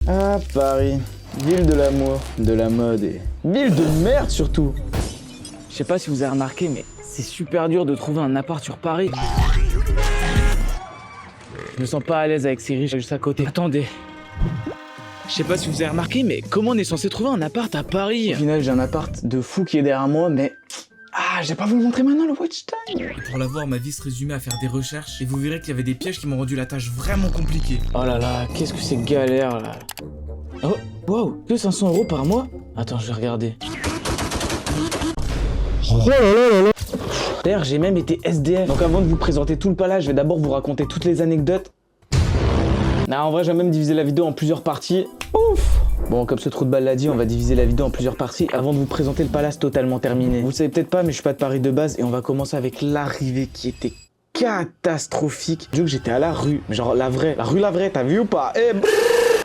Ah, Paris, ville de l'amour, de la mode et ville de merde surtout. Je sais pas si vous avez remarqué, mais c'est super dur de trouver un appart sur Paris. Je me sens pas à l'aise avec ces riches juste à côté. Attendez. Je sais pas si vous avez remarqué, mais comment on est censé trouver un appart à Paris? Au final, j'ai un appart de fou qui est derrière moi, mais... Ah, j'ai pas voulu montrer maintenant le watch time. Pour l'avoir, ma vie se résumait à faire des recherches et vous verrez qu'il y avait des pièges qui m'ont rendu la tâche vraiment compliquée. Oh là là, qu'est-ce que c'est galère là. Oh, wow, que 500 € par mois? Attends, je vais regarder. Oh là là là là. D'ailleurs, j'ai même été SDF. Donc avant de vous présenter tout le palais, je vais d'abord vous raconter toutes les anecdotes. Non, en vrai, je vais même diviser la vidéo en plusieurs parties. Ouf! Bon, comme ce trou de balle l'a dit, on va diviser la vidéo en plusieurs parties avant de vous présenter le palace totalement terminé. Vous le savez peut-être pas, mais je suis pas de Paris de base et on va commencer avec l'arrivée qui était catastrophique. Je dis que j'étais à la rue, mais genre la vraie, t'as vu ou pas? Eh,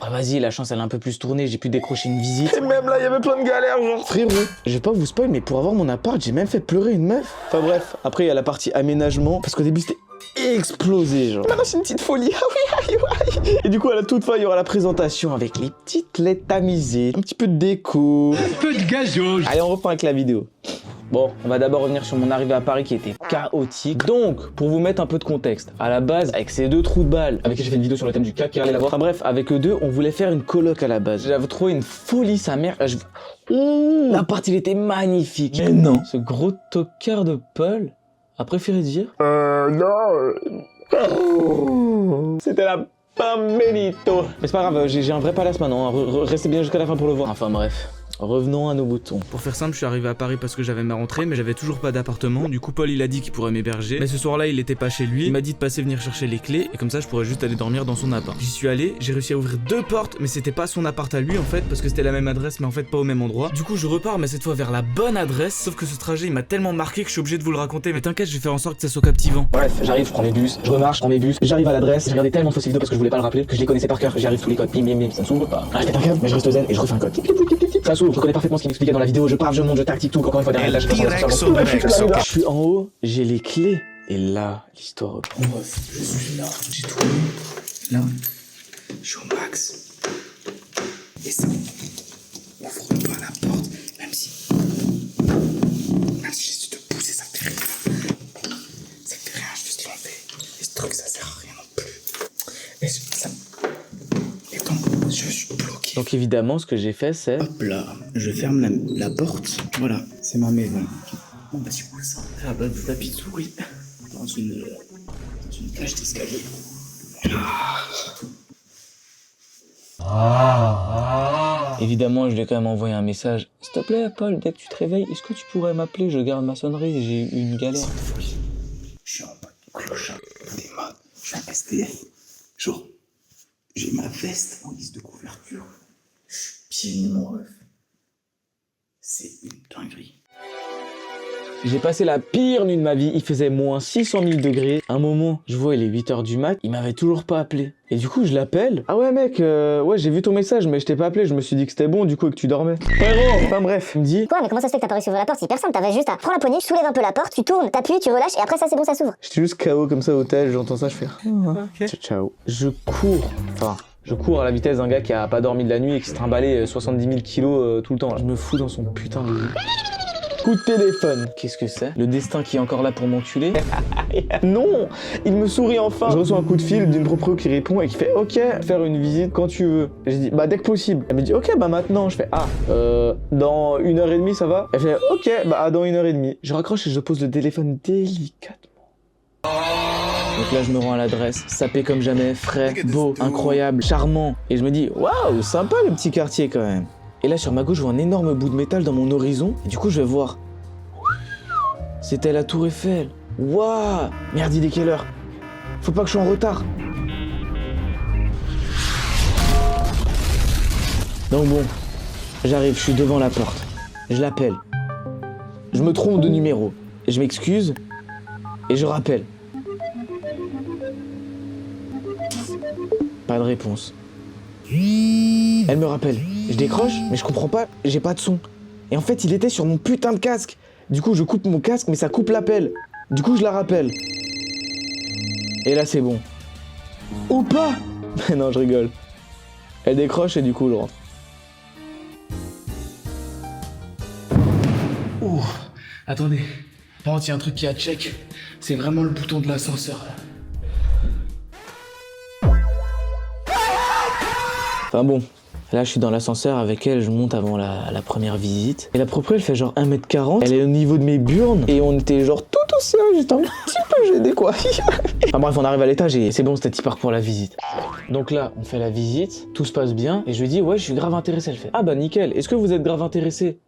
ah, vas-y, la chance elle a un peu plus tourné, j'ai pu décrocher une visite. Et même là, il y avait plein de galères, genre. Frérot, je vais pas vous spoil, mais pour avoir mon appart, j'ai même fait pleurer une meuf. Enfin bref, après il y a la partie aménagement, parce qu'au début c'était explosé, genre. Maintenant c'est une petite folie, ah oui, aïe, aïe. Et du coup à la toute fin, il y aura la présentation avec les petites lettres tamisées, un petit peu de déco, Un peu de gazole. Allez, on reprend avec la vidéo. Bon, on va d'abord revenir sur mon arrivée à Paris qui était chaotique. Donc, pour vous mettre un peu de contexte, à la base, avec ces deux trous de balles, avec qui j'ai fait une vidéo sur le thème du CAC, allez la voir. Enfin bref, avec eux deux, on voulait faire une coloc à la base. J'avais trouvé une folie sa mère. L'appart, il était magnifique. Mais non. Ce gros tocard de Paul a préféré dire... C'était la Benito. Mais c'est pas grave, j'ai un vrai palace maintenant. Restez bien jusqu'à la fin pour le voir. Enfin bref. Revenons à nos boutons. Pour faire simple, je suis arrivé à Paris parce que j'avais ma rentrée, mais j'avais toujours pas d'appartement. Du coup, Paul il a dit qu'il pourrait m'héberger. Mais ce soir-là, il était pas chez lui. Il m'a dit de passer venir chercher les clés et comme ça, je pourrais juste aller dormir dans son appart. J'y suis allé, j'ai réussi à ouvrir 2 portes, mais c'était pas son appart à lui en fait, parce que c'était la même adresse, mais en fait pas au même endroit. Du coup, je repars, mais cette fois vers la bonne adresse. Sauf que ce trajet, il m'a tellement marqué que je suis obligé de vous le raconter. Mais t'inquiète, je vais faire en sorte que ça soit captivant. Bref, j'arrive, je prends mes bus, je remarche, je prends mes bus, j'arrive à l'adresse, j'ai regardé tellement de fausses vidéos parce que je voulais pas le rappeler, que je les connaissais par cœur, j'y arrive tous les codes, bim bim bim, ça ne s'ouvre pas. Ah, je pète un câble, mais je reste zen et je refais un code. Ça s'ouvre, je connais parfaitement ce qu'il m'expliquait dans la vidéo, je pars, je monte, je tactique tout, encore une fois derrière là, je suis en haut, j'ai les clés, et là, l'histoire reprend. Je suis là, j'ai tout là, je suis au max. Et ça, ouvre pas la porte, même si j'essaie de pousser, ça fait rien. Ça fait rien, je vais se lancer. Et ce truc, ça sert à rien non plus. Et ça... Et donc, je suis bloqué. Donc évidemment, ce que j'ai fait, c'est... Hop là, je ferme la porte. Voilà, c'est ma maison. Bon bah du coup ça, à la base de tapis de souris dans une cage d'escalier. Évidemment, je lui ai quand même envoyé un message. S'il te plaît, Paul, dès que tu te réveilles, est-ce que tu pourrais m'appeler? Je garde ma sonnerie, j'ai eu une galère. C'est une folie. Je suis en mode clochard, des modes. Je suis un SDF. Genre, j'ai ma veste en guise de couverture. Je suis pieds nus, mon ref. C'est une dinguerie. J'ai passé la pire nuit de ma vie, il faisait moins 600 000 degrés. Un moment, je vois il est 8h du mat, il m'avait toujours pas appelé. Et du coup, je l'appelle. Ah ouais mec, ouais j'ai vu ton message, mais je t'ai pas appelé, je me suis dit que c'était bon du coup et que tu dormais. Frérot. Enfin bref, il me dit... Quoi, mais comment ça se fait que t'as pas réussi à ouvrir la porte? C'est hyper simple, t'avais juste à prendre la poignée, tu soulèves un peu la porte, tu tournes, t'appuies, tu relâches et après ça c'est bon, ça s'ouvre. J'étais juste KO comme ça au hôtel, j'entends ça, je fais... Ok. Ciao. Je cours à la vitesse d'un gars qui a pas dormi de la nuit et qui se trimballait 70 000 kilos tout le temps. Je me fous dans son putain de lit. Coup de téléphone. Qu'est-ce que c'est? Le destin qui est encore là pour m'enculer? Non! Il me sourit enfin. Je reçois un coup de fil d'une proprio qui répond et qui fait OK, faire une visite quand tu veux. Et j'ai dit bah dès que possible. Elle me dit OK, bah maintenant. Je fais dans 1h30 ça va? Elle fait OK, bah dans 1h30. Je raccroche et je pose le téléphone délicatement. Donc là je me rends à l'adresse, sapé comme jamais, frais, beau, incroyable, charmant. Et je me dis waouh, sympa le petit quartier quand même. Et là sur ma gauche je vois un énorme bout de métal dans mon horizon. Et du coup je vais voir. C'était la tour Eiffel. Waouh. Merde, il est quelle heure? Faut pas que je sois en retard. Donc bon, j'arrive, je suis devant la porte. Je l'appelle. Je me trompe de numéro. Je m'excuse. Et je rappelle. Pas de réponse. Elle me rappelle. Je décroche, mais je comprends pas, j'ai pas de son. Et en fait, il était sur mon putain de casque. Du coup, je coupe mon casque, mais ça coupe l'appel. Du coup, je la rappelle. Et là, c'est bon. Ou pas. Mais non, je rigole. Elle décroche et du coup, je rentre. Ouh, attendez. Par contre, il y a un truc qui a check. C'est vraiment le bouton de l'ascenseur. Enfin bon, là je suis dans l'ascenseur avec elle, je monte avant la première visite. Et la propriétaire, elle fait genre 1m40, elle est au niveau de mes burnes. Et on était genre tout aussi, j'étais un petit peu gêné quoi. Enfin bref, on arrive à l'étage et c'est bon, c'était y part pour la visite. Donc là, on fait la visite, tout se passe bien. Et je lui dis, ouais, je suis grave intéressé. Elle fait, ah bah nickel, est-ce que vous êtes grave intéressé?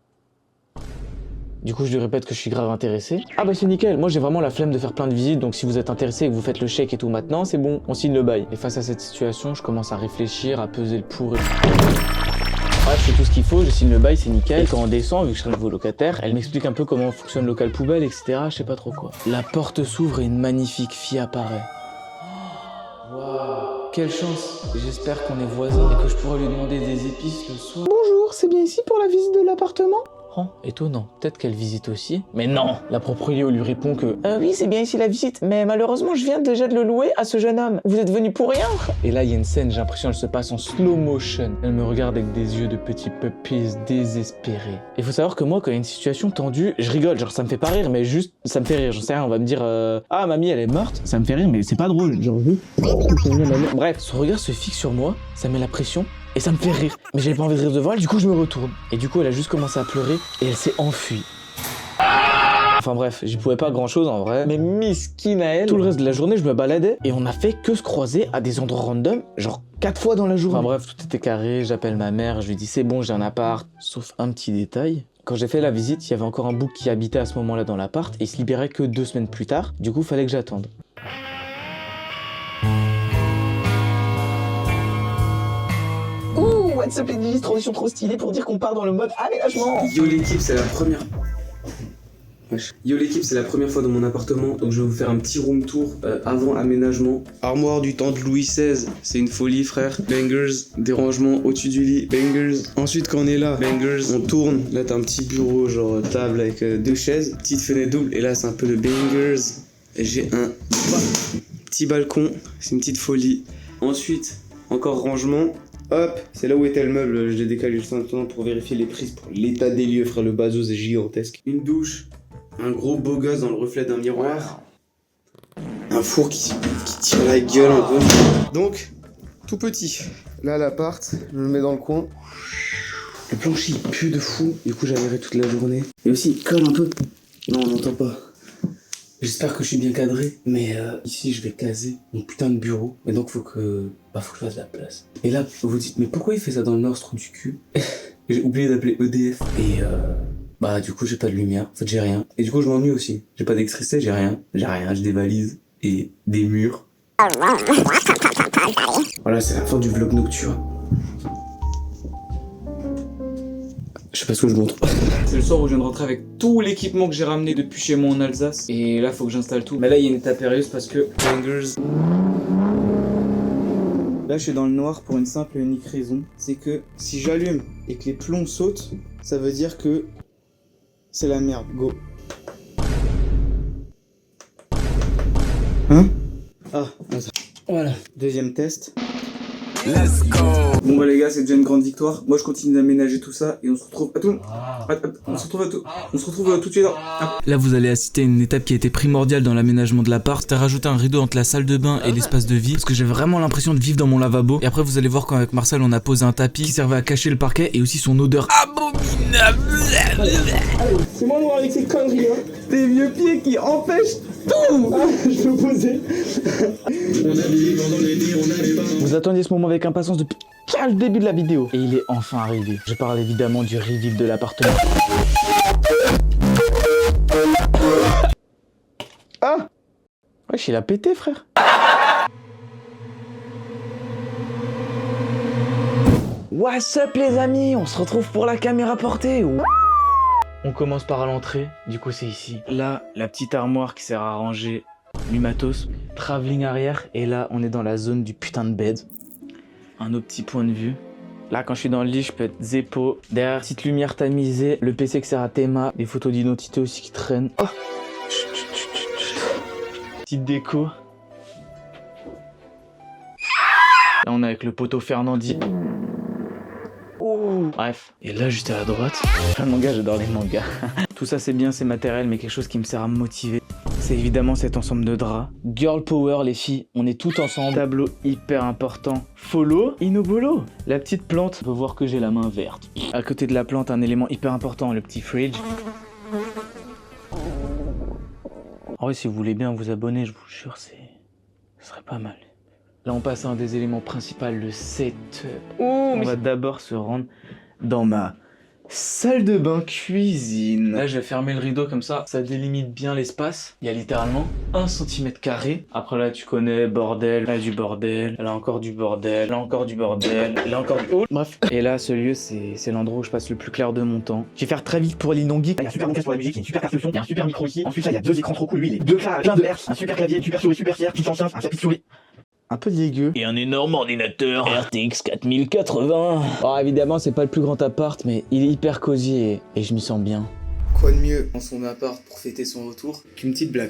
Du coup, je lui répète que je suis grave intéressé. Ah bah c'est nickel, moi j'ai vraiment la flemme de faire plein de visites, donc si vous êtes intéressé et que vous faites le chèque et tout maintenant, c'est bon, on signe le bail. Et face à cette situation, je commence à réfléchir, à peser le pour et le contre. Bref, je fais tout ce qu'il faut, je signe le bail, c'est nickel. Et quand on descend, vu que je serai nouveau locataire, elle m'explique un peu comment fonctionne le local poubelle, etc. Je sais pas trop quoi. La porte s'ouvre et une magnifique fille apparaît. Waouh, quelle chance. J'espère qu'on est voisins et que je pourrai lui demander des épices le soir. Bonjour, c'est bien ici pour la visite de l'appartement? Oh, étonnant. Peut-être qu'elle visite aussi. Mais non! La propriétaire lui répond que oui, c'est bien ici la visite, mais malheureusement, je viens déjà de le louer à ce jeune homme. Vous êtes venu pour rien? Et là, il y a une scène, j'ai l'impression qu'elle se passe en slow motion. Elle me regarde avec des yeux de petits puppies désespérés. Et faut savoir que moi, quand il y a une situation tendue, je rigole. Genre, ça me fait pas rire, mais juste, ça me fait rire. J'en sais rien, on va me dire ah, mamie, elle est morte. Ça me fait rire, mais c'est pas drôle. Genre, bref, son regard se fixe sur moi, ça met la pression. Et ça me fait rire. Mais j'avais pas envie de rire devant elle, du coup je me retourne. Et du coup elle a juste commencé à pleurer et elle s'est enfuie. Enfin bref, j'y pouvais pas grand chose en vrai. Mais miskine à elle. Tout le reste de la journée je me baladais et on a fait que se croiser à des endroits random, genre 4 fois dans la journée. Enfin bref, tout était carré, j'appelle ma mère, je lui dis c'est bon j'ai un appart, sauf un petit détail. Quand j'ai fait la visite, il y avait encore un bouc qui habitait à ce moment-là dans l'appart et il se libérait que 2 semaines plus tard. Du coup fallait que j'attende. WhatsApp Edis, transition trop stylée pour dire qu'on part dans le mode aménagement. Yo l'équipe, c'est la première. Yo l'équipe, c'est la première fois dans mon appartement, donc je vais vous faire un petit room tour avant aménagement. Armoire du temps de Louis XVI, c'est une folie frère. Bangers, des rangements au-dessus du lit, bangers. Ensuite quand on est là, bangers, on tourne. Là t'as un petit bureau, genre table avec 2 chaises, petite fenêtre double, et là c'est un peu de bangers. Et j'ai un petit balcon, c'est une petite folie. Ensuite, encore rangement. Hop, c'est là où était le meuble, je l'ai décalé juste un temps pour vérifier les prises pour l'état des lieux, frère, le bazos est gigantesque. Une douche, un gros beau gosse dans le reflet d'un miroir, un four qui tire la gueule un peu. Donc, tout petit. Là, l'appart, je le mets dans le coin. Le plancher, il pue de fou, du coup j'aérerai toute la journée. Et aussi, il colle un peu. Non, on n'entend pas. J'espère que je suis bien cadré, mais ici je vais caser mon putain de bureau. Et donc faut que je fasse de la place. Et là, vous vous dites, mais pourquoi il fait ça dans le nord, ce trou du cul? J'ai oublié d'appeler EDF. Et du coup j'ai pas de lumière, en fait j'ai rien. Et du coup je m'ennuie aussi. J'ai pas d'électricité, j'ai rien, j'ai des valises et des murs. Voilà, c'est la fin du vlog nocturne. Je sais pas ce que je montre. C'est le soir où je viens de rentrer avec tout l'équipement que j'ai ramené depuis chez moi en Alsace. Et là, faut que j'installe tout. Mais là, il y a une étape périlleuse parce que... Bangers. Là, je suis dans le noir pour une simple et unique raison. C'est que si j'allume et que les plombs sautent, ça veut dire que c'est la merde. Go. Hein? Ah, attends. Voilà. Deuxième test. Let's go. Bon bah les gars, c'est déjà une grande victoire. Moi je continue d'aménager tout ça et on se retrouve tout de suite. Là, vous allez assister à une étape qui a été primordiale dans l'aménagement de l'appart. C'était rajouter un rideau entre la salle de bain et l'espace de vie. Parce que j'ai vraiment l'impression de vivre dans mon lavabo. Et après, vous allez voir qu'avec Marcel, on a posé un tapis qui servait à cacher le parquet et aussi son odeur abominable. Allez, c'est moi noir avec ces conneries hein. Des vieux pieds qui empêchent tout. Je peux poser. Vous attendiez ce moment avec impatience depuis le début de la vidéo. Et il est enfin arrivé. Je parle évidemment du reveal de l'appartement. Ah! Wesh, il a pété, frère. What's up, les amis? On se retrouve pour la caméra portée. On commence par l'entrée. Du coup, c'est ici. Là, la petite armoire qui sert à ranger du matos. Travelling arrière. Et là, on est dans la zone du putain de bed. Un autre petit point de vue. Là, quand je suis dans le lit, je peux être zépo. Derrière, petite lumière tamisée. Le PC qui sert à Théma. Des photos d'identité aussi qui traînent. Oh. Petite déco. Là, on est avec le poteau Fernandi. Oh. Bref. Et là, juste à la droite, plein de mangas, j'adore les mangas. Tout ça, c'est bien, c'est matériel, mais quelque chose qui me sert à me motiver. C'est évidemment cet ensemble de draps. Girl power, les filles, on est tout ensemble. Tableau hyper important. Follow Inobolo. La petite plante, on peut voir que j'ai la main verte. À côté de la plante, un élément hyper important, le petit fridge. En vrai, si vous voulez bien vous abonner, je vous jure, ce serait pas mal. Là, on passe à un des éléments principaux, le setup. On va d'abord se rendre dans ma salle de bain cuisine. Là, je vais fermer le rideau comme ça délimite bien l'espace. Il y a littéralement 1 cm². Après là, tu connais, bordel, là du bordel, là encore du bordel, là encore du bordel, là encore du... Oh, bref. Et là, ce lieu, c'est l'endroit où je passe le plus clair de mon temps. Je vais faire très vite pour l'inongui. Il y a un super bon casque pour la musique, il y a une super carte son, il y a un super micro ici. Ensuite, là, il y a 2 écrans trop cool, lui, il est 2 plein de hertz, un super clavier, super souris, super fier, petite enceinte, un chapitre souris. Un peu dégueu. Et un énorme ordinateur RTX 4080. Oh, évidemment, c'est pas le plus grand appart, mais il est hyper cosy et je m'y sens bien. Quoi de mieux dans son appart pour fêter son retour qu'une petite Black